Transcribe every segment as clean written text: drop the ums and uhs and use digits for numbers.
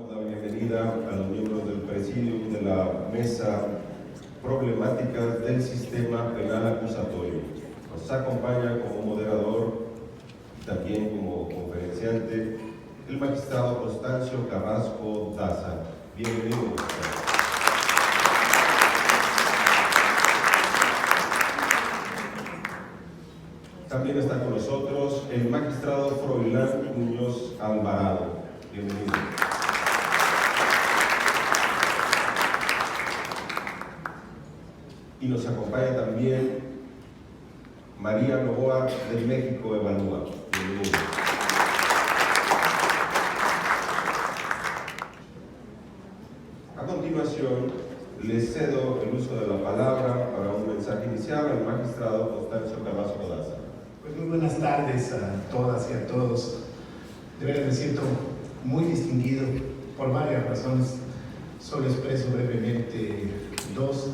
Damos la bienvenida a los miembros del presidium de la mesa problemáticas del sistema penal acusatorio. Nos acompaña como moderador y también como conferenciante el magistrado Constancio Carrasco Daza. Bienvenido. También está con nosotros el magistrado Froilán Muñoz Alvarado. Bienvenido. Y nos acompaña también María Novoa del México Evalúa. Bienvenido. A continuación, le cedo el uso de la palabra para un mensaje inicial al magistrado Constancio Carrasco Daza. Pues muy buenas tardes a todas y a todos. De verdad me siento muy distinguido por varias razones. Solo expreso brevemente dos.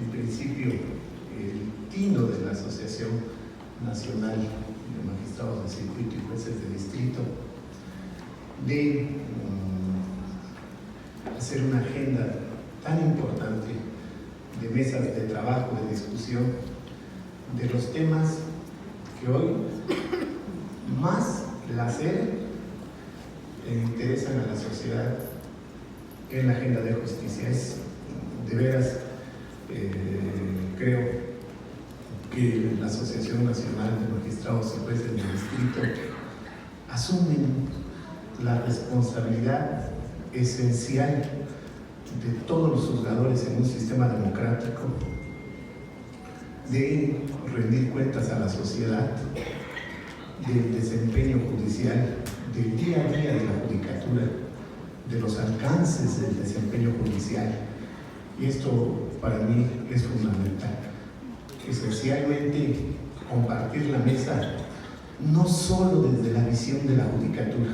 En principio, el tino de la Asociación Nacional de Magistrados de Circuito y Jueces de Distrito de hacer una agenda tan importante de mesas de trabajo, de discusión, de los temas que hoy más interesan a la sociedad en la agenda de justicia. Es de veras, creo que la Asociación Nacional de Magistrados y Jueces del Distrito asumen la responsabilidad esencial de todos los juzgadores en un sistema democrático de rendir cuentas a la sociedad del desempeño judicial, del día a día de la judicatura, de los alcances del desempeño judicial. Y esto para mí es fundamental. Esencialmente compartir la mesa no solo desde la visión de la judicatura,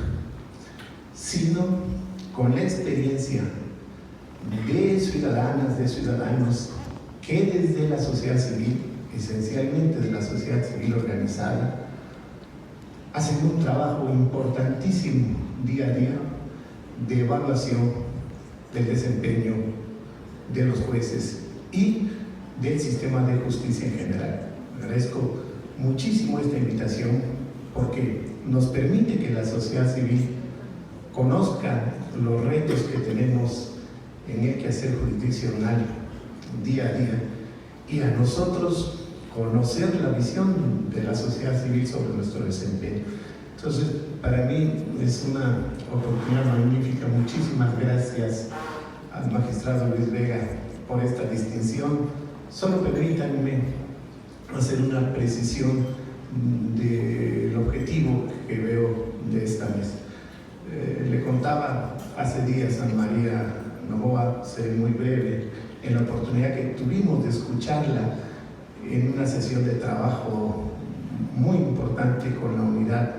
sino con la experiencia de ciudadanas, de ciudadanos que desde la sociedad civil, esencialmente de la sociedad civil organizada, hacen un trabajo importantísimo día a día de evaluación del desempeño de los jueces y del sistema de justicia en general. Agradezco muchísimo esta invitación porque nos permite que la sociedad civil conozca los retos que tenemos en el quehacer jurisdiccional día a día y a nosotros conocer la visión de la sociedad civil sobre nuestro desempeño. Entonces, para mí es una oportunidad magnífica. Muchísimas gracias al magistrado Luis Vega por esta distinción. Solo permítanme hacer una precisión del objetivo que veo de esta mesa. Le contaba hace días a María Novoa, seré muy breve, en la oportunidad que tuvimos de escucharla en una sesión de trabajo muy importante con la unidad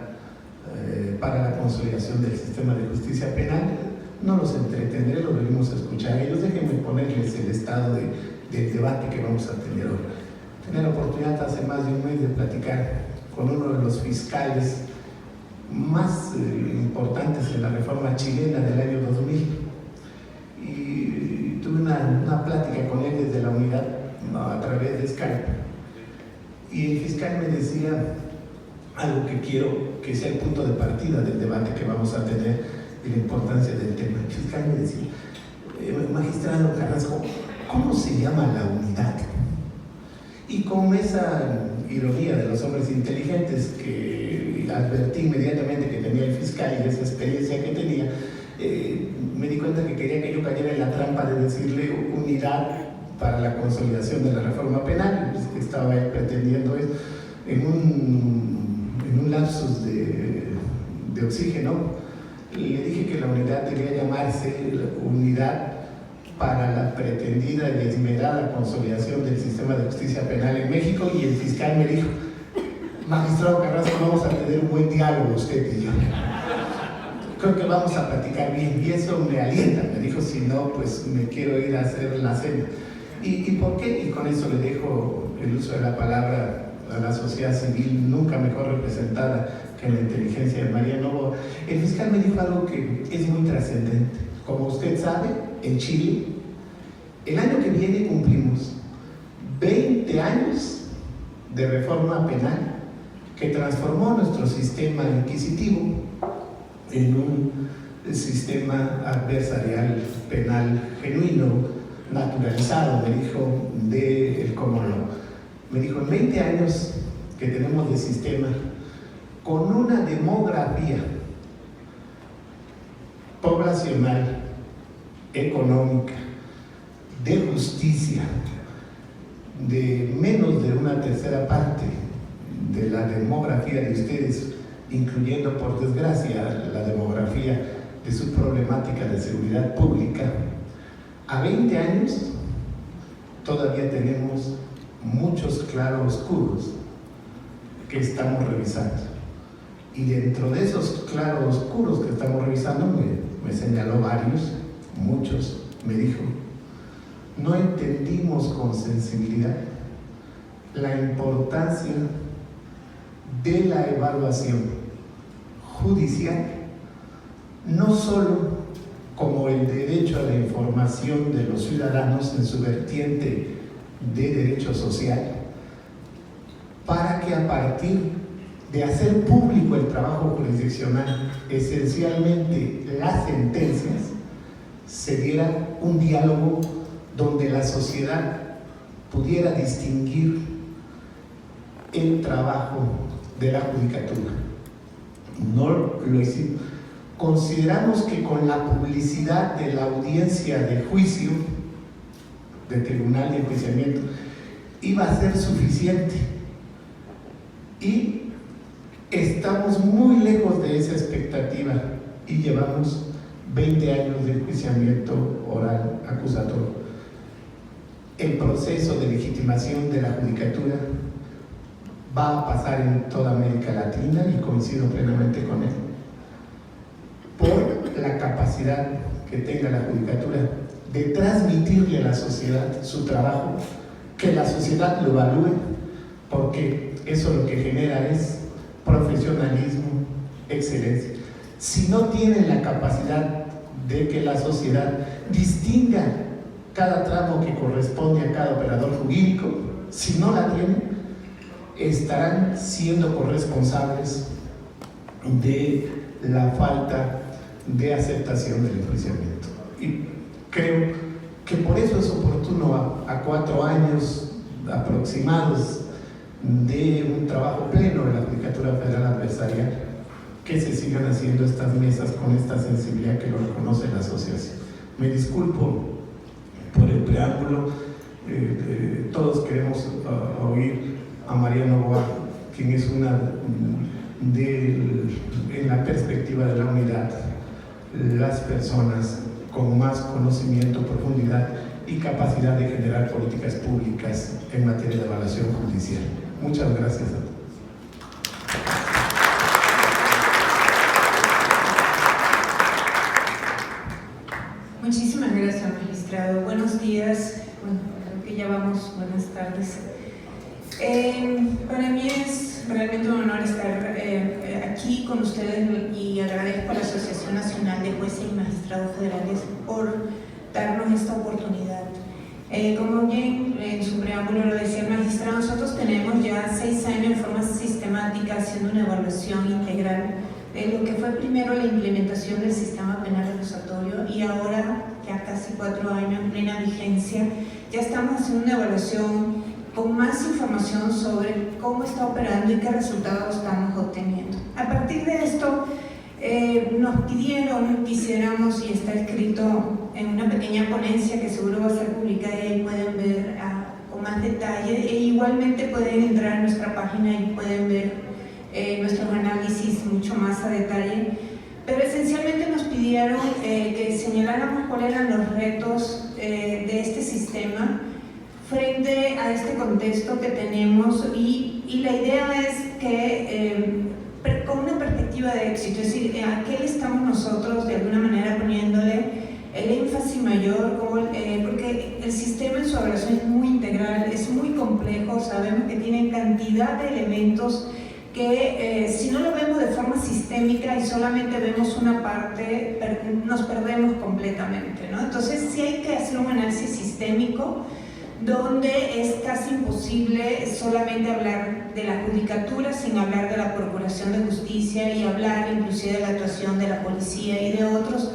para la consolidación del sistema de justicia penal. No los entretendré, los venimos a escuchar a ellos. Déjenme ponerles el estado del debate que vamos a tener hoy. Tenía la oportunidad hace más de un mes de platicar con uno de los fiscales más importantes en la reforma chilena del año 2000 y tuve una plática con él desde la unidad a través de Skype, y el fiscal me decía algo que quiero que sea el punto de partida del debate que vamos a tener y la importancia del tema. El fiscal me decía: magistrado Carrasco, ¿cómo se llama la unidad? Y con esa ironía de los hombres inteligentes que advertí inmediatamente que tenía el fiscal y esa experiencia que tenía, me di cuenta que quería que yo cayera en la trampa de decirle unidad para la consolidación de la reforma penal. Pues, que estaba pretendiendo eso en un lapsus de oxígeno. Le dije que la unidad debía llamarse unidad para la pretendida y esmerada consolidación del sistema de justicia penal en México, y el fiscal me dijo: magistrado Carrasco, vamos a tener un buen diálogo usted y yo. Creo que vamos a platicar bien, y eso me alienta. Me dijo: si no, pues me quiero ir a hacer la cena. ¿Y por qué? Y con eso le dejo el uso de la palabra a la sociedad civil, nunca mejor representada que en la inteligencia de María Novoa. El fiscal me dijo algo que es muy trascendente. Como usted sabe, en Chile, el año que viene cumplimos 20 años de reforma penal que transformó nuestro sistema inquisitivo en un sistema adversarial penal genuino, naturalizado, me dijo, del common law. Me dijo, en 20 años que tenemos de sistema, con una demografía poblacional, económica, de justicia, de menos de una tercera parte de la demografía de ustedes, incluyendo por desgracia la demografía de su problemática de seguridad pública, a 20 años todavía tenemos muchos claroscuros que estamos revisando. Y dentro de esos claroscuros que estamos revisando, me señaló varios, muchos, me dijo, no entendimos con sensibilidad la importancia de la evaluación judicial, no solo como el derecho a la información de los ciudadanos en su vertiente de derecho social, para que a partir de hacer público el trabajo jurisdiccional, esencialmente las sentencias, se diera un diálogo donde la sociedad pudiera distinguir el trabajo de la judicatura. No lo hicimos. Consideramos que con la publicidad de la audiencia de juicio, de tribunal de enjuiciamiento, iba a ser suficiente. Y estamos muy lejos de esa expectativa y llevamos 20 años de enjuiciamiento oral acusatorio. El proceso de legitimación de la judicatura va a pasar en toda América Latina y coincido plenamente con él, por la capacidad que tenga la judicatura de transmitirle a la sociedad su trabajo, que la sociedad lo evalúe, porque eso lo que genera es profesionalismo, excelencia. Si no tienen la capacidad de que la sociedad distinga cada tramo que corresponde a cada operador jurídico, si no la tienen, estarán siendo corresponsables de la falta de aceptación del enjuiciamiento. Y creo que por eso es oportuno a 4 años aproximados de un trabajo pleno de la Judicatura Federal Adversarial, que se sigan haciendo estas mesas con esta sensibilidad que lo reconoce la asociación. Me disculpo por el preámbulo, todos queremos oír a Mariano Boa, quien es una en la perspectiva de la unidad, las personas con más conocimiento, profundidad y capacidad de generar políticas públicas en materia de evaluación judicial. Muchas gracias a todos. Muchísimas gracias, magistrado. Buenos días. Bueno, creo que ya vamos. Buenas tardes. Para mí es realmente un honor estar aquí con ustedes y agradezco a la Asociación Nacional de Jueces y Magistrados Federales por darnos esta oportunidad. Como bien en su preámbulo lo decía el magistrado, nosotros tenemos ya 6 años de forma sistemática haciendo una evaluación integral de lo que fue primero la implementación del sistema penal acusatorio y ahora, ya casi 4 años en plena vigencia, ya estamos haciendo una evaluación con más información sobre cómo está operando y qué resultados estamos obteniendo. A partir de esto, nos pidieron que hiciéramos, y está escrito en una pequeña ponencia que seguro va a ser publicada y ahí pueden ver con más detalle, e igualmente pueden entrar a nuestra página y pueden ver nuestros análisis mucho más a detalle, pero esencialmente nos pidieron que señaláramos cuáles eran los retos de este sistema frente a este contexto que tenemos y la idea es que con una perspectiva de éxito, es decir, ¿a qué le estamos nosotros de alguna manera poniéndole el énfasis mayor? Porque el sistema en su evaluación es muy integral, es muy complejo, sabemos que tiene cantidad de elementos que si no lo vemos de forma sistémica, sistémica y solamente vemos una parte, nos perdemos completamente, ¿no? Entonces sí hay que hacer un análisis sistémico donde es casi imposible solamente hablar de la judicatura sin hablar de la procuración de justicia y hablar inclusive de la actuación de la policía y de otros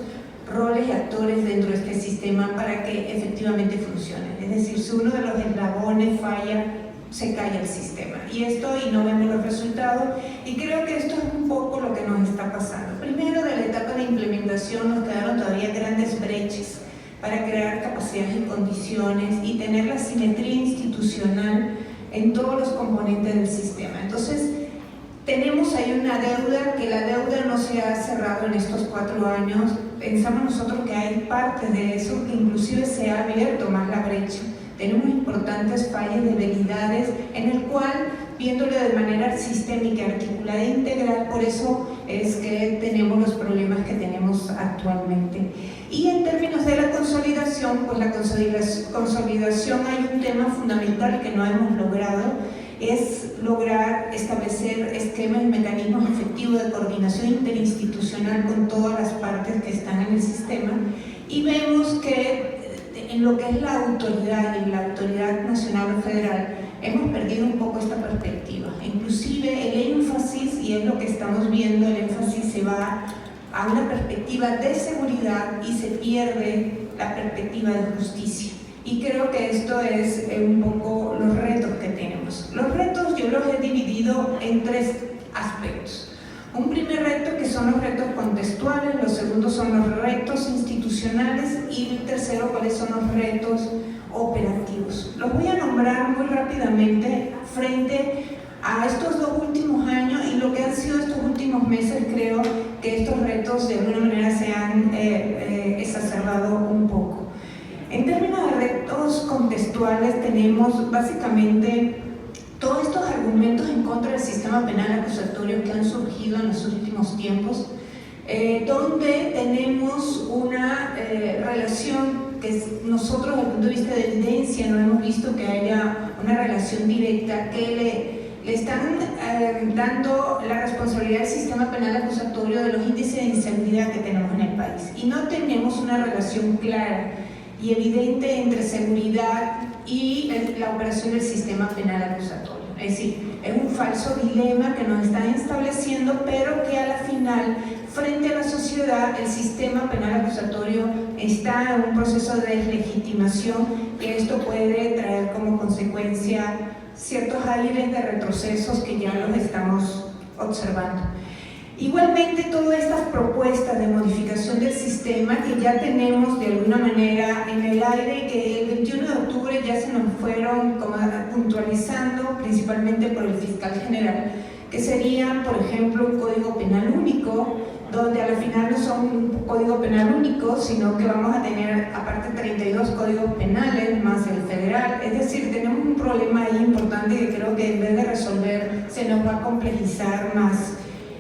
roles y actores dentro de este sistema para que efectivamente funcione. Es decir, si uno de los eslabones falla, se cae el sistema. Y no vemos los resultados, y creo que esto es un poco lo que nos está pasando. Primero, de la etapa de implementación nos quedaron todavía grandes brechas para crear capacidades y condiciones y tener la simetría institucional en todos los componentes del sistema. Entonces, tenemos ahí una deuda, que la deuda no se ha cerrado en estos 4 años. Pensamos nosotros que hay parte de eso, que inclusive se ha abierto más la brecha. Tenemos importantes fallas, debilidades, en el cual, viéndolo de manera sistémica, articulada e integral, por eso es que tenemos los problemas que tenemos actualmente. Y en términos de la consolidación, pues la consolidación, hay un tema fundamental que no hemos logrado, es lograr establecer esquemas y mecanismos efectivos de coordinación interinstitucional con todas las partes que están en el sistema, y vemos que en lo que es la autoridad y la autoridad nacional o federal hemos perdido un poco esta perspectiva. Inclusive el énfasis, y es lo que estamos viendo, el énfasis se va a una perspectiva de seguridad y se pierde la perspectiva de justicia. Y creo que esto es un poco los retos que tenemos. Los retos yo los he dividido en 3 aspectos. Un primer reto, que son los retos contextuales, los segundos son los retos institucionales, y el tercero, cuáles son los retos operativos. Los voy a nombrar muy rápidamente frente a estos 2 últimos años y lo que han sido estos últimos meses. Creo que estos retos de alguna manera se han exacerbado un poco. En términos de retos contextuales, tenemos básicamente todos estos argumentos en contra del sistema penal acusatorio que han surgido en los últimos tiempos, donde tenemos una relación que nosotros, desde el punto de vista de evidencia, no hemos visto que haya una relación directa, que le están dando la responsabilidad del sistema penal acusatorio de los índices de inseguridad que tenemos en el país. Y no tenemos una relación clara y evidente entre seguridad y la operación del sistema penal acusatorio. Es decir, es un falso dilema que nos están estableciendo, pero que a la final, frente a la sociedad, el sistema penal acusatorio está en un proceso de deslegitimación, que esto puede traer como consecuencia ciertos aires de retrocesos que ya los estamos observando. Igualmente, todas estas propuestas de modificación del sistema que ya tenemos de alguna manera en el aire y que el 21 de octubre ya se nos fueron como puntualizando, principalmente por el fiscal general, que serían, por ejemplo, un código penal único, donde a la final no son un código penal único, sino que vamos a tener aparte 32 códigos penales más el federal. Es decir, tenemos un problema ahí importante que creo que en vez de resolver se nos va a complejizar más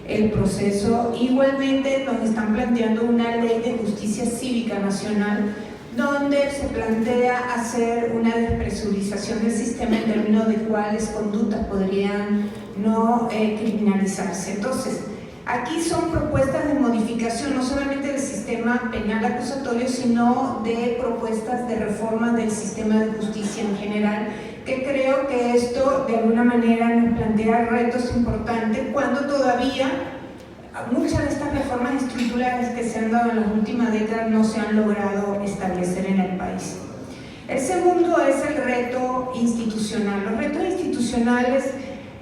el proceso. Igualmente nos están planteando una ley de justicia cívica nacional, donde se plantea hacer una despresurización del sistema en términos de cuáles conductas podrían no criminalizarse. Entonces, aquí son propuestas de modificación no solamente del sistema penal acusatorio, sino de propuestas de reforma del sistema de justicia en general, que creo que esto de alguna manera nos plantea retos importantes cuando todavía muchas de estas reformas estructurales que se han dado en las últimas décadas no se han logrado establecer en el país. El segundo es el reto institucional. Los retos institucionales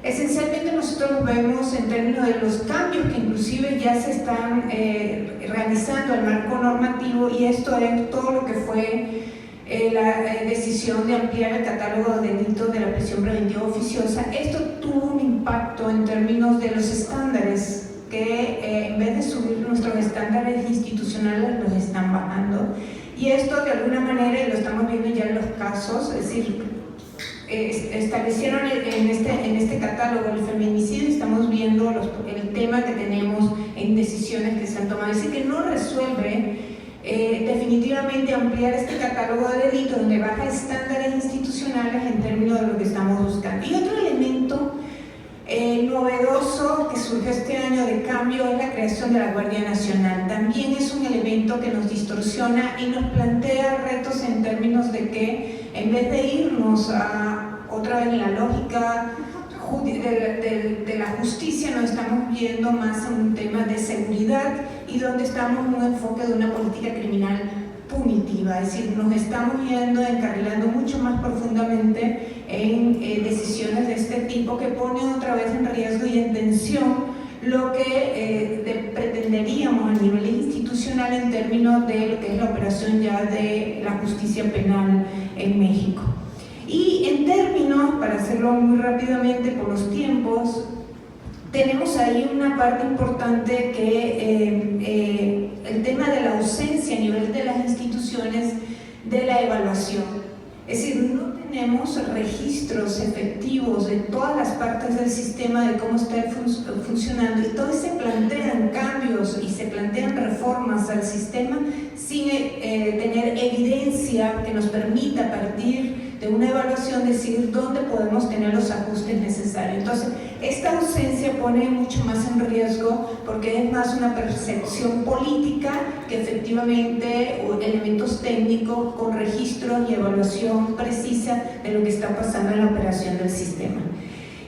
esencialmente nosotros los vemos en términos de los cambios que inclusive ya se están realizando al marco normativo, y esto es todo lo que fue la decisión de ampliar el catálogo de delitos de la prisión preventiva oficiosa. Esto tuvo un impacto en términos de los estándares, que en vez de subir nuestros estándares institucionales los están bajando, y esto de alguna manera, y lo estamos viendo ya en los casos, es decir, establecieron en este catálogo el feminicidio, estamos viendo el tema que tenemos en decisiones que se han tomado, es decir, que no resuelve definitivamente ampliar este catálogo de delitos donde baja estándares institucionales en términos de lo que estamos buscando. Y otro elemento Novedoso que surgió este año de cambio es la creación de la Guardia Nacional. También es un elemento que nos distorsiona y nos plantea retos en términos de que en vez de irnos a otra vez en la lógica de la justicia, nos estamos viendo más en un tema de seguridad y donde estamos en un enfoque de una política criminal punitiva, es decir, nos estamos encarrilando mucho más profundamente en decisiones de este tipo que ponen otra vez en riesgo y en tensión lo que pretenderíamos a nivel institucional en términos de lo que es la operación ya de la justicia penal en México. Y en términos, para hacerlo muy rápidamente por los tiempos, tenemos ahí una parte importante que el tema de la ausencia a nivel de las instituciones de la evaluación. Es decir, no tenemos registros efectivos de todas las partes del sistema de cómo está funcionando y todos se plantean cambios y se plantean reformas al sistema sin tener evidencia que nos permita partir de una evaluación decir dónde podemos tener los ajustes necesarios. Entonces, esta ausencia pone mucho más en riesgo porque es más una percepción política que efectivamente elementos técnicos con registros y evaluación precisa de lo que está pasando en la operación del sistema.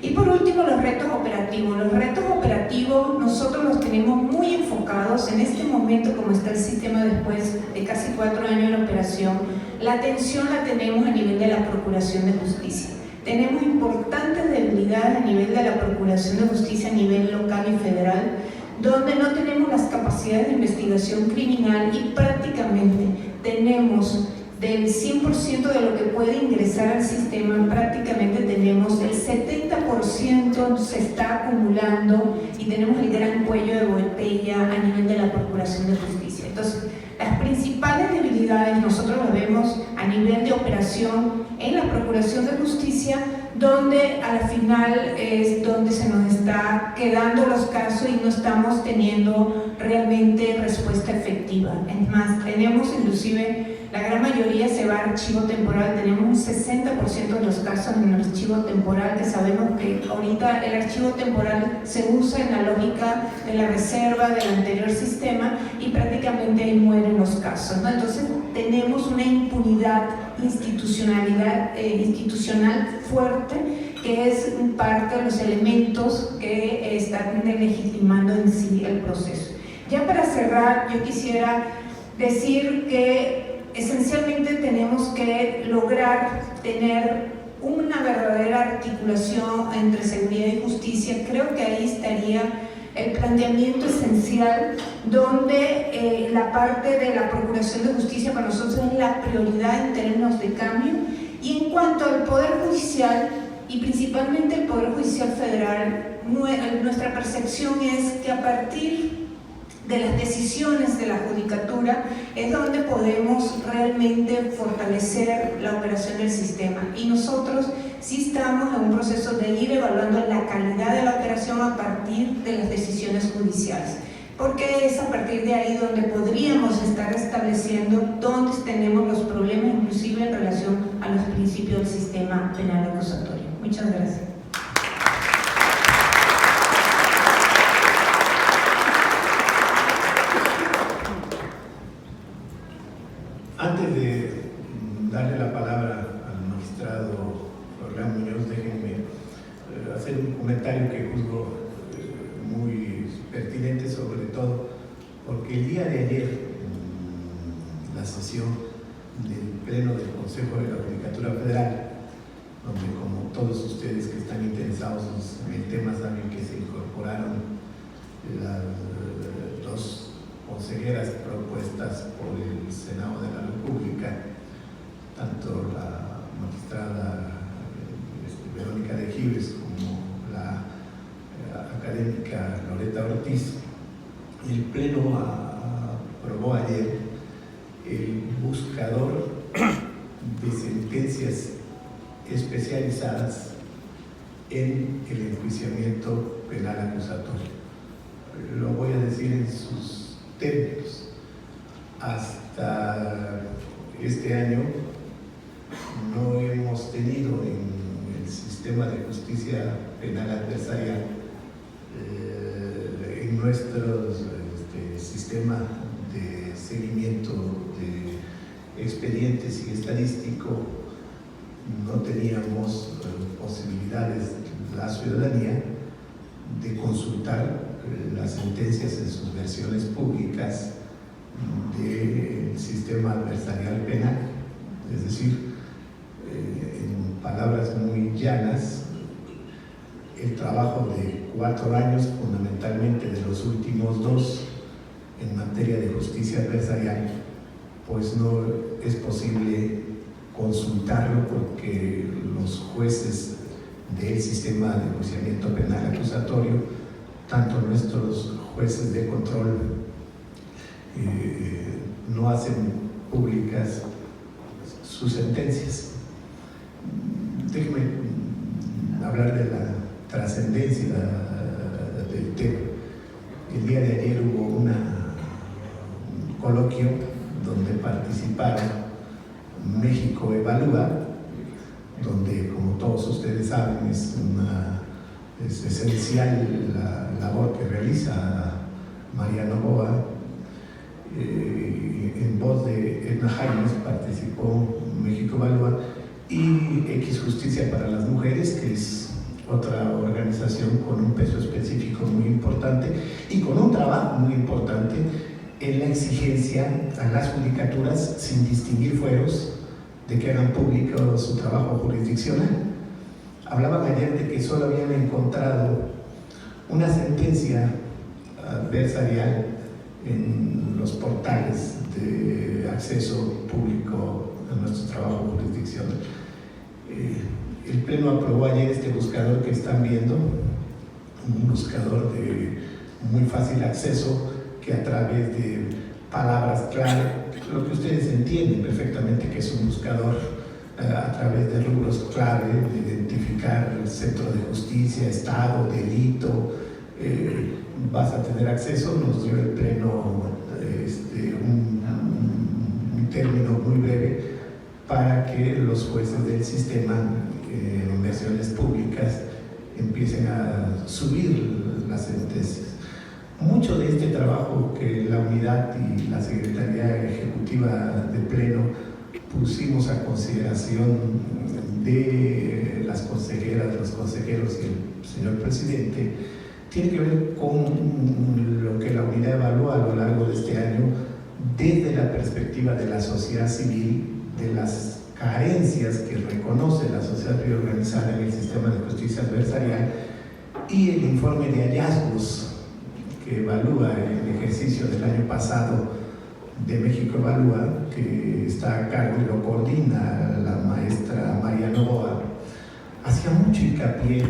Y por último, los retos operativos. Los retos operativos nosotros los tenemos muy enfocados en este momento, como está el sistema después de casi 4 años de operación. La atención la tenemos a nivel de la Procuración de Justicia. Tenemos importantes debilidades a nivel de la Procuración de Justicia a nivel local y federal, donde no tenemos las capacidades de investigación criminal y prácticamente tenemos del 100% de lo que puede ingresar al sistema, prácticamente tenemos el 70% se está acumulando y tenemos el gran cuello de botella a nivel de la Procuración de Justicia. Entonces, las principales debilidades nosotros las vemos a nivel de operación en la Procuración de Justicia, donde al final es donde se nos está quedando los casos y no estamos teniendo realmente respuesta efectiva. Es más, tenemos inclusive, la gran mayoría se va a archivo temporal, tenemos un 60% de los casos en el archivo temporal, que sabemos que ahorita el archivo temporal se usa en la lógica de la reserva del anterior sistema y prácticamente ahí mueren los casos, ¿no? Entonces tenemos una impunidad institucional fuerte, que es parte de los elementos que están legitimando en sí el proceso. Ya para cerrar, yo quisiera decir que esencialmente tenemos que lograr tener una verdadera articulación entre seguridad y justicia. Creo que ahí estaría el planteamiento esencial, donde la parte de la Procuración de Justicia para nosotros es la prioridad en términos de cambio. Y en cuanto al Poder Judicial, y principalmente el Poder Judicial Federal, nuestra percepción es que a partir de las decisiones de la Judicatura es donde podemos realmente fortalecer la operación del sistema, y nosotros sí estamos en un proceso de ir evaluando la calidad de la operación a partir de las decisiones judiciales, porque es a partir de ahí donde podríamos estar estableciendo dónde tenemos los problemas, inclusive en relación a los principios del sistema penal acusatorio. Muchas gracias. Antes de darle la palabra al magistrado Florian Muñoz, déjenme hacer un comentario que juzgo muy pertinente, sobre todo porque el día de ayer, la sesión del Pleno del Consejo de la Judicatura Federal, donde, como todos ustedes que están interesados en el tema saben que se incorporaron las dos consejeras propuestas por el Senado de la República, tanto la magistrada Verónica de Gives como la académica Loreta Ortiz. El Pleno aprobó ayer el buscador de sentencias especializadas en el enjuiciamiento penal acusatorio. Lo voy a decir en sus términos. Hasta este año no hemos tenido en el sistema sistema de justicia penal adversarial, en nuestro sistema de seguimiento de expedientes y estadístico, no teníamos posibilidades, la ciudadanía, de consultar las sentencias en sus versiones públicas del sistema adversarial penal. Es decir, en palabras muy llanas, el trabajo de 4 años, fundamentalmente de los últimos 2 en materia de justicia adversarial, pues no es posible consultarlo porque los jueces del sistema de enjuiciamiento penal acusatorio, tanto nuestros jueces de control, no hacen públicas sus sentencias. Déjeme hablar de la trascendencia del tema. El día de ayer hubo un coloquio donde participaron México Evalúa, donde, como todos ustedes saben, es esencial la labor que realiza Mariano Boa. En voz de Edna Jaimes participó México Evalúa y X Justicia para las Mujeres, que es otra organización con un peso específico muy importante y con un trabajo muy importante en la exigencia a las judicaturas, sin distinguir fueros, de que hagan público su trabajo jurisdiccional. Hablaban ayer de que solo habían encontrado una sentencia adversarial en los portales de acceso público a nuestro trabajo jurisdiccional. El Pleno aprobó ayer este buscador que están viendo, un buscador de muy fácil acceso, que a través de palabras clave, lo que ustedes entienden perfectamente que es un buscador, a través de rubros clave, de identificar el centro de justicia, estado, delito, vas a tener acceso. Nos dio el Pleno un término muy breve para que los jueces del sistema en versiones públicas empiecen a subir las sentencias. Mucho de este trabajo que la unidad y la Secretaría Ejecutiva de Pleno pusimos a consideración de las consejeras, de los consejeros y el señor presidente, tiene que ver con lo que la unidad evalúa a lo largo de este año desde la perspectiva de la sociedad civil, de las carencias que reconoce la sociedad civil organizada en el sistema de justicia adversarial, y el informe de hallazgos que evalúa el ejercicio del año pasado de México Evalúa, que está a cargo y lo coordina la maestra Mariano Boa, hacía mucho hincapié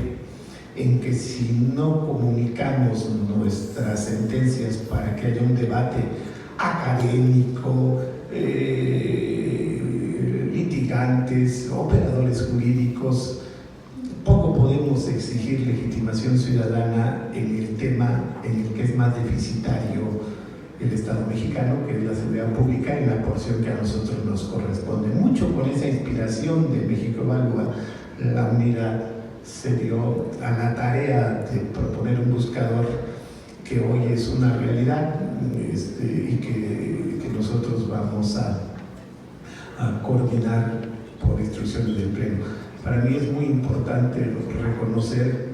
en que si no comunicamos nuestras sentencias para que haya un debate académico, litigantes, operadores jurídicos, poco podemos exigir legitimación ciudadana en el tema en el que es más deficitario el Estado mexicano, que es la seguridad pública, en la porción que a nosotros nos corresponde. Mucho con esa inspiración de México Evalúa, la unidad se dio a la tarea de proponer un buscador que hoy es una realidad y que nosotros vamos a coordinar por instrucciones del Pleno. Para mí es muy importante reconocer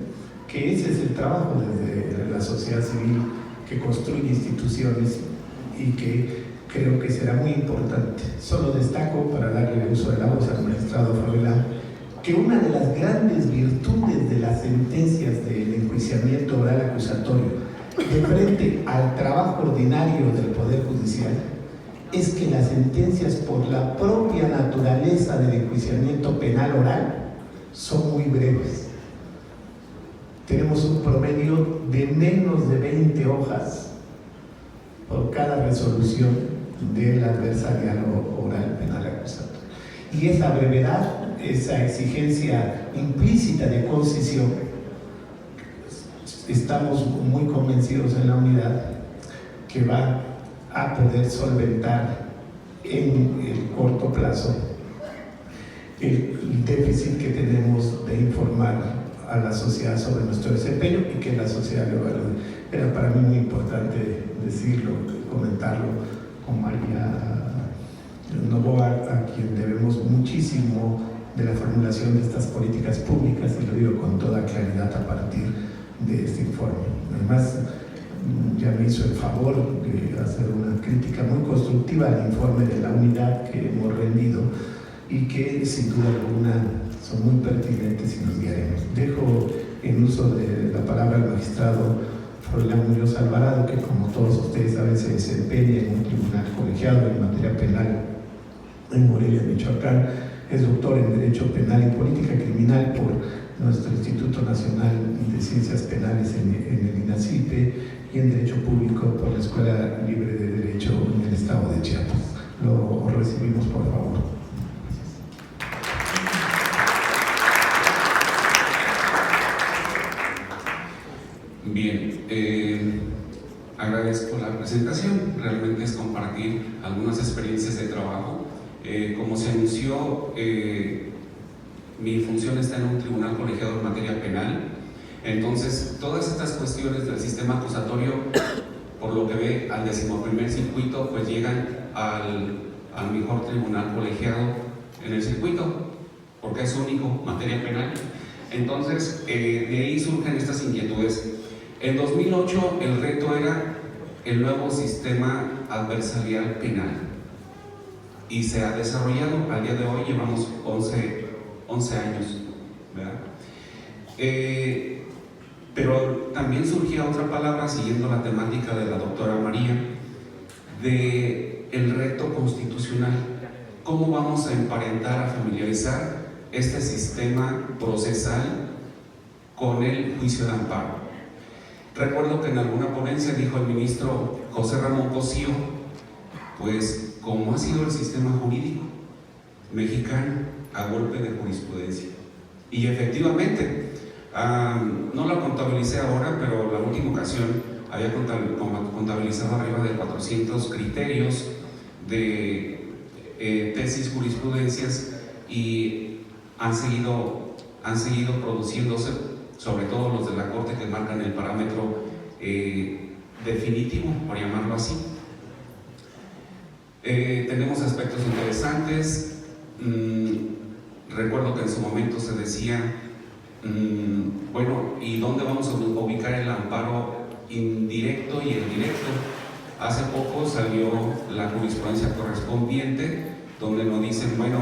que ese es el trabajo desde la sociedad civil, que construye instituciones y que creo que será muy importante. Solo destaco, para darle uso de la voz al magistrado Froilán, que una de las grandes virtudes de las sentencias del enjuiciamiento oral acusatorio de frente al trabajo ordinario del Poder Judicial es que las sentencias, por la propia naturaleza del enjuiciamiento penal oral, son muy breves. Tenemos un promedio de menos de 20 hojas por cada resolución del adversarial oral penal acusatorio. Y esa brevedad, esa exigencia implícita de concisión, estamos muy convencidos en la unidad que va a poder solventar en el corto plazo el déficit que tenemos de informar a la sociedad sobre nuestro desempeño y que la sociedad lo valore. Era para mí muy importante decirlo, comentarlo con María Novoa, a quien debemos muchísimo de la formulación de estas políticas públicas, y lo digo con toda claridad a partir de este informe. Además, ya me hizo el favor de hacer una crítica muy constructiva al informe de la unidad que hemos rendido y que sin duda alguna son muy pertinentes y nos guiaremos. Dejo en uso de la palabra al magistrado Froilán Muñoz Alvarado, que como todos ustedes saben se desempeña en un tribunal colegiado en materia penal en Morelia, Michoacán. Es doctor en Derecho Penal y Política Criminal por nuestro Instituto Nacional de Ciencias Penales en el INACIPE y en Derecho Público por la Escuela Libre de Derecho en el Estado de Chiapas. Lo recibimos, por favor. Bien, agradezco la presentación. Realmente es compartir algunas experiencias de trabajo. Como se anunció, mi función está en un tribunal colegiado en materia penal. Entonces, todas estas cuestiones del sistema acusatorio, por lo que ve al 11º circuito, pues llegan al mejor tribunal colegiado en el circuito, porque es único, materia penal. Entonces, de ahí surgen estas inquietudes. En 2008 el reto era el nuevo sistema adversarial penal y se ha desarrollado. Al día de hoy llevamos 11 años, ¿verdad? Pero también surgía otra palabra, siguiendo la temática de la doctora María, de el reto constitucional. ¿Cómo vamos a emparentar, a familiarizar este sistema procesal con el juicio de amparo? Recuerdo que en alguna ponencia dijo el ministro José Ramón Cosío, pues ¿cómo ha sido el sistema jurídico mexicano a golpe de jurisprudencia? Y efectivamente, no la contabilicé ahora, pero la última ocasión había contabilizado arriba de 400 criterios de tesis, jurisprudencias, y han seguido produciéndose, sobre todo los de la Corte, que marcan el parámetro definitivo, por llamarlo así. Tenemos aspectos interesantes. Recuerdo que en su momento se decía, bueno, ¿y dónde vamos a ubicar el amparo indirecto y el directo? Hace poco salió la jurisprudencia correspondiente, donde nos dicen, bueno,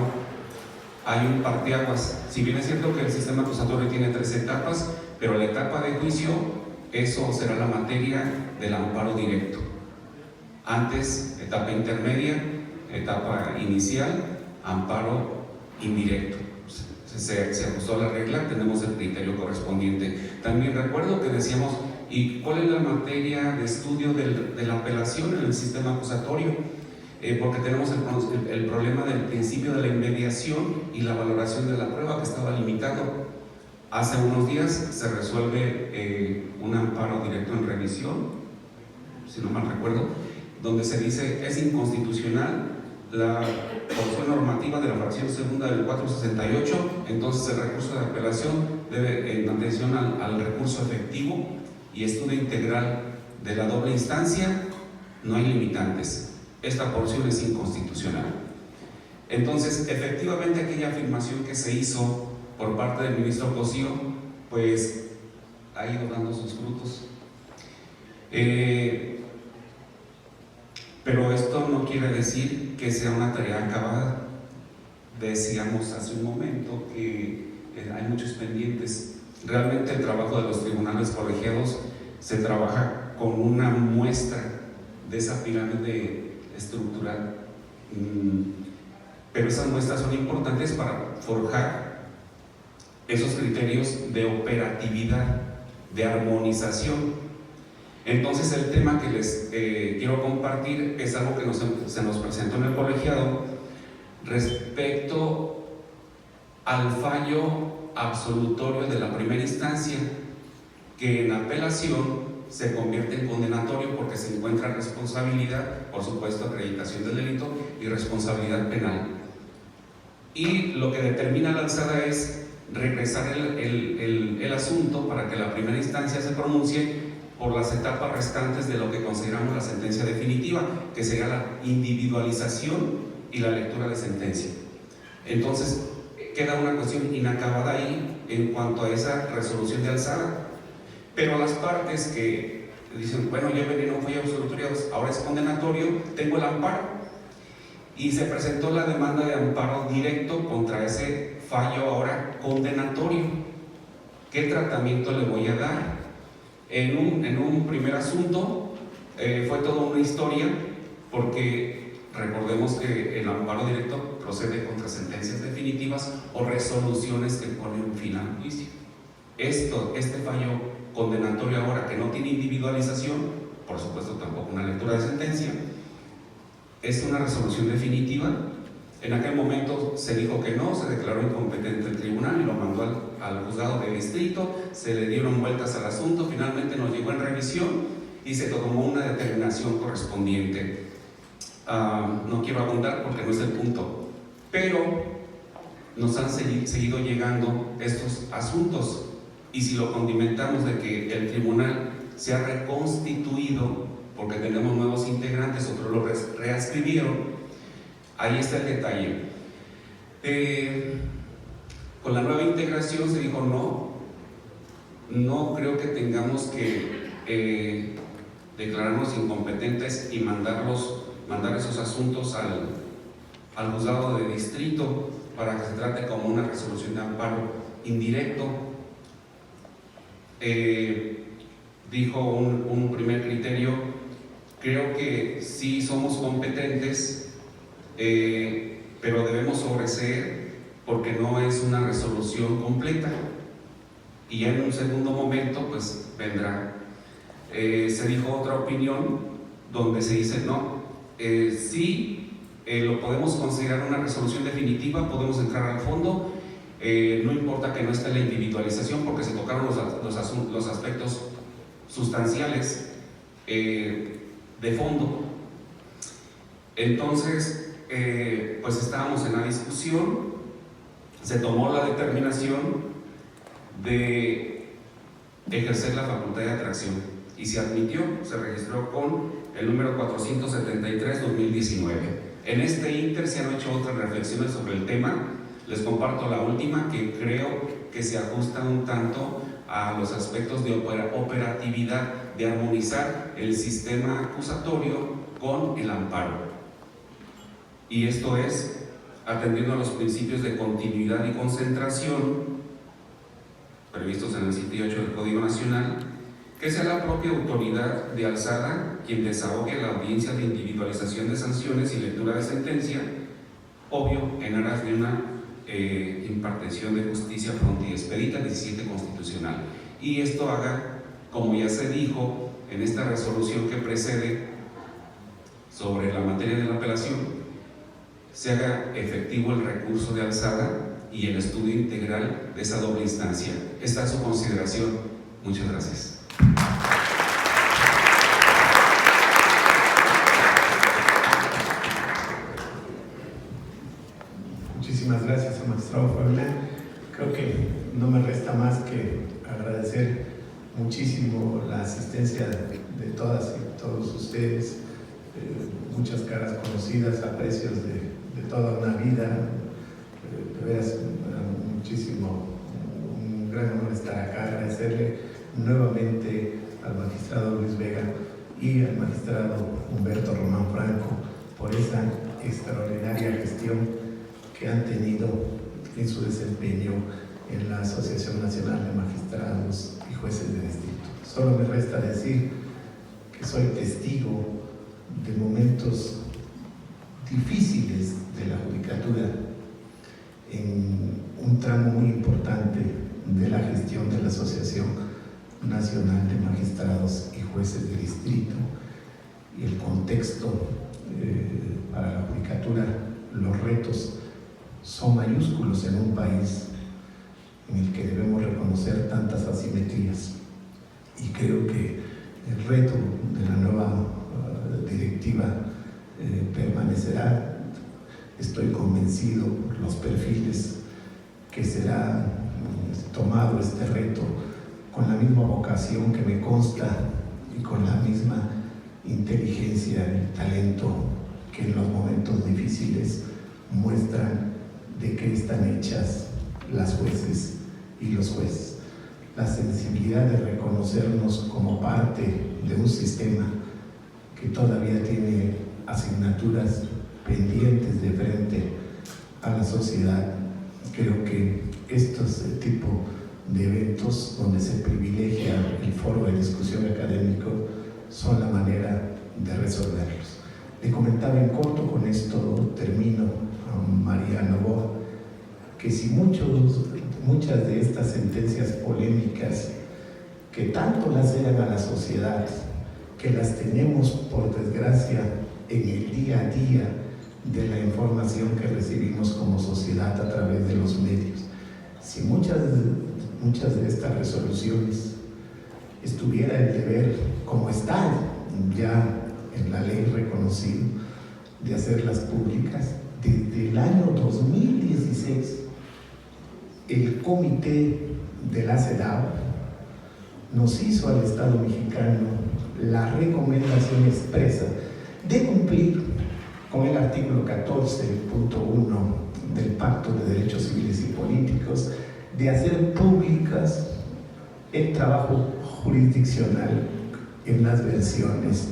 hay un parteaguas. Si bien es cierto que el sistema acusatorio tiene 3 etapas, pero la etapa de juicio, eso será la materia del amparo directo. Antes, etapa intermedia, etapa inicial, amparo indirecto. Se ajustó la regla, tenemos el criterio correspondiente. También recuerdo que decíamos, ¿y cuál es la materia de estudio de la apelación en el sistema acusatorio? Porque tenemos el problema del principio de la inmediación y la valoración de la prueba, que estaba limitado. Hace unos días se resuelve un amparo directo en revisión, si no mal recuerdo, donde se dice es inconstitucional la porción normativa de la fracción segunda del 468. Entonces el recurso de apelación debe, en atención al recurso efectivo y estudio integral de la doble instancia, no hay limitantes. Esta porción es inconstitucional. Entonces, efectivamente, aquella afirmación que se hizo por parte del ministro Cosío, pues ha ido dando sus frutos. Pero esto no quiere decir que sea una tarea acabada. Decíamos hace un momento que hay muchos pendientes. Realmente el trabajo de los tribunales colegiados se trabaja con una muestra de esa pirámide estructural, pero esas muestras son importantes para forjar esos criterios de operatividad, de armonización. Entonces el tema que les quiero compartir es algo que se nos presentó en el colegiado respecto al fallo absolutorio de la primera instancia, que en apelación se convierte en condenatorio porque se encuentra responsabilidad, por supuesto, acreditación del delito y responsabilidad penal. y lo que determina la alzada es regresar el asunto para que la primera instancia se pronuncie por las etapas restantes de lo que consideramos la sentencia definitiva, que sería la individualización y la lectura de sentencia. Entonces queda una cuestión inacabada ahí en cuanto a esa resolución de alzada, pero las partes que dicen, bueno, yo venía, no fui absolutorio, ahora es condenatorio, tengo el amparo, y se presentó la demanda de amparo directo contra ese fallo ahora condenatorio. ¿Qué tratamiento le voy a dar? En un primer asunto fue toda una historia, porque recordemos que el amparo directo procede contra sentencias definitivas o resoluciones que ponen fin al juicio. Este fallo condenatorio ahora, que no tiene individualización, por supuesto tampoco una lectura de sentencia, es una resolución definitiva. En aquel momento se dijo que no, se declaró incompetente el tribunal y lo mandó al juzgado de distrito, se le dieron vueltas al asunto, finalmente nos llegó en revisión y se tomó una determinación correspondiente. No quiero abundar porque no es el punto, pero nos han seguido llegando estos asuntos, y si lo condimentamos de que el tribunal se ha reconstituido porque tenemos nuevos integrantes, otros lo reescribieron, ahí está el detalle. Con la nueva integración se dijo no creo que tengamos que declararnos incompetentes y mandar esos asuntos al juzgado de distrito para que se trate como una resolución de amparo indirecto. Dijo un primer criterio, creo que sí somos competentes, pero debemos sobreseer porque no es una resolución completa. Y ya en un segundo momento pues vendrá. Se dijo otra opinión donde se dice sí, lo podemos considerar una resolución definitiva, podemos entrar al fondo, no importa que no esté la individualización porque se tocaron los aspectos sustanciales de fondo. Entonces pues estábamos en la discusión, se tomó la determinación de ejercer la facultad de atracción y se admitió, se registró con el número 473/2019. En este ínter se han hecho otras reflexiones sobre el tema. Les comparto la última, que creo que se ajusta un tanto a los aspectos de operatividad, de armonizar el sistema acusatorio con el amparo. Y esto es atendiendo a los principios de continuidad y concentración previstos en el 78 del Código Nacional, que sea la propia autoridad de alzada quien desahogue la audiencia de individualización de sanciones y lectura de sentencia, obvio, en aras de una impartición de justicia pronta y expedita, 17 constitucional. Y esto haga, como ya se dijo en esta resolución que precede sobre la materia de la apelación, se haga efectivo el recurso de alzada y el estudio integral de esa doble instancia. Está a su consideración. Muchas gracias. Muchísimas gracias, magistrado Fabián. Creo que no me resta más que agradecer muchísimo la asistencia de todas y todos ustedes, muchas caras conocidas, aprecios de toda una vida. De veras, muchísimo, un gran honor estar acá, agradecerle nuevamente al magistrado Luis Vega y al magistrado Humberto Román Franco por esa extraordinaria gestión que han tenido en su desempeño en la Asociación Nacional de Magistrados y Jueces de Distrito. Solo me resta decir que soy testigo de momentos difíciles de la judicatura en un tramo muy importante de la gestión de la Asociación Nacional de Magistrados y Jueces de Distrito, y el contexto para la judicatura, los retos son mayúsculos en un país en el que debemos reconocer tantas asimetrías, y creo que el reto de la nueva directiva permanecerá Estoy convencido por los perfiles que será tomado este reto con la misma vocación que me consta y con la misma inteligencia y talento que en los momentos difíciles muestran de qué están hechas las jueces y los jueces. La sensibilidad de reconocernos como parte de un sistema que todavía tiene asignaturas pendientes de frente a la sociedad. Creo que estos tipo de eventos donde se privilegia el foro de discusión académico son la manera de resolverlos. Le comentaba en corto, con esto termino, a María Novoa, que si muchas de estas sentencias polémicas que tanto laceran a la sociedad, que las tenemos por desgracia en el día a día de la información que recibimos como sociedad a través de los medios, si muchas de estas resoluciones estuviera el deber, como está ya en la ley reconocido, de hacerlas públicas, desde el año 2016 el comité de la CEDAW nos hizo al Estado mexicano la recomendación expresa de cumplir con el artículo 14.1 del Pacto de Derechos Civiles y Políticos, de hacer públicas el trabajo jurisdiccional en las versiones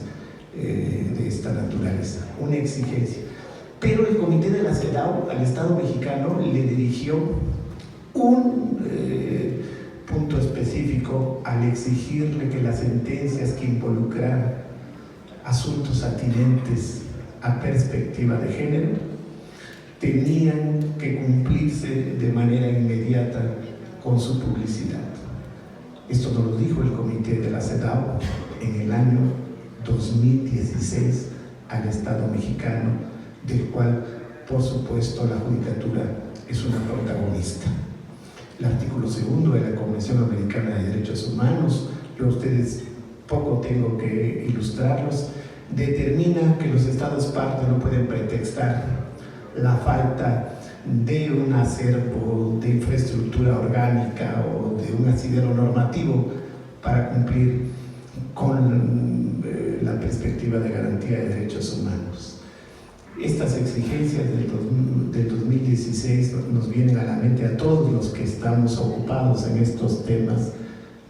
de esta naturaleza, una exigencia. Pero el comité de la CEDAW al Estado mexicano le dirigió un punto específico al exigirle que las sentencias que involucran asuntos atinentes a perspectiva de género tenían que cumplirse de manera inmediata con su publicidad. Esto nos lo dijo el comité de la CEDAW en el año 2016 al Estado mexicano, del cual, por supuesto, la Judicatura es una protagonista. El artículo 2 de la Convención Americana de Derechos Humanos, yo a ustedes poco tengo que ilustrarlos, determina que los estados parte no pueden pretextar la falta de un acervo de infraestructura orgánica o de un asidero normativo para cumplir con la perspectiva de garantía de derechos humanos. Estas exigencias del 2016 nos vienen a la mente a todos los que estamos ocupados en estos temas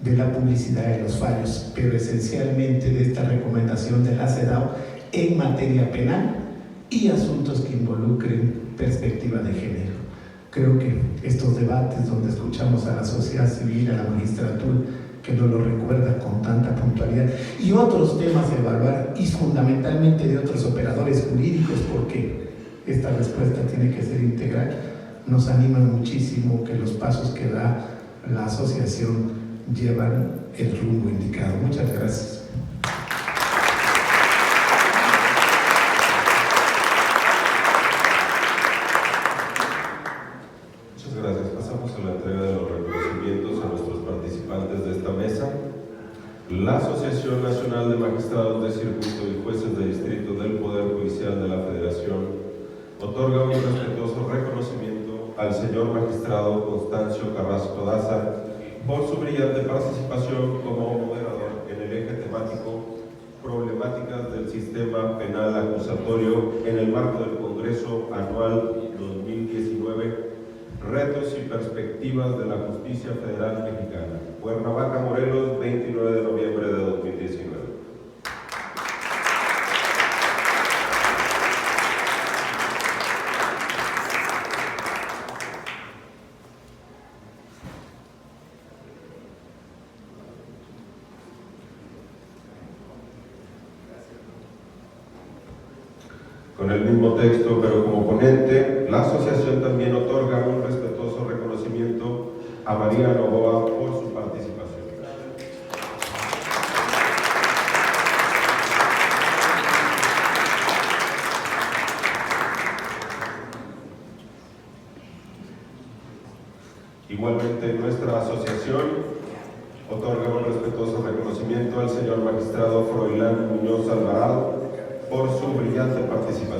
de la publicidad de los fallos, pero esencialmente de esta recomendación de la CEDAW en materia penal y asuntos que involucren perspectiva de género. Creo que estos debates donde escuchamos a la sociedad civil, a la magistratura, que nos lo recuerda con tanta puntualidad, y otros temas a evaluar, y fundamentalmente de otros operadores jurídicos, porque esta respuesta tiene que ser integral, nos animan muchísimo que los pasos que da la asociación llevan el rumbo indicado. Muchas gracias. Muchas gracias. Pasamos a la entrega de los reconocimientos a nuestros participantes de esta mesa. La Asociación Nacional de Magistrados de Circuito y Jueces de Distrito del Poder Judicial de la Federación otorga un respetuoso reconocimiento al señor magistrado Constancio Carrasco Daza por su brillante participación como moderador en el eje temático Problemáticas del Sistema Penal Acusatorio en el marco del Congreso Anual 2019, Retos y Perspectivas de la Justicia Federal Mexicana. Cuernavaca, Morelos, 29 de noviembre de 2019. Con el mismo texto, pero como ponente, la asociación también otorga un respetuoso reconocimiento a María Novoa por su participación. Igualmente, nuestra asociación otorga un respetuoso reconocimiento al señor magistrado Froilán Muñoz Alvarado por su brillante participación.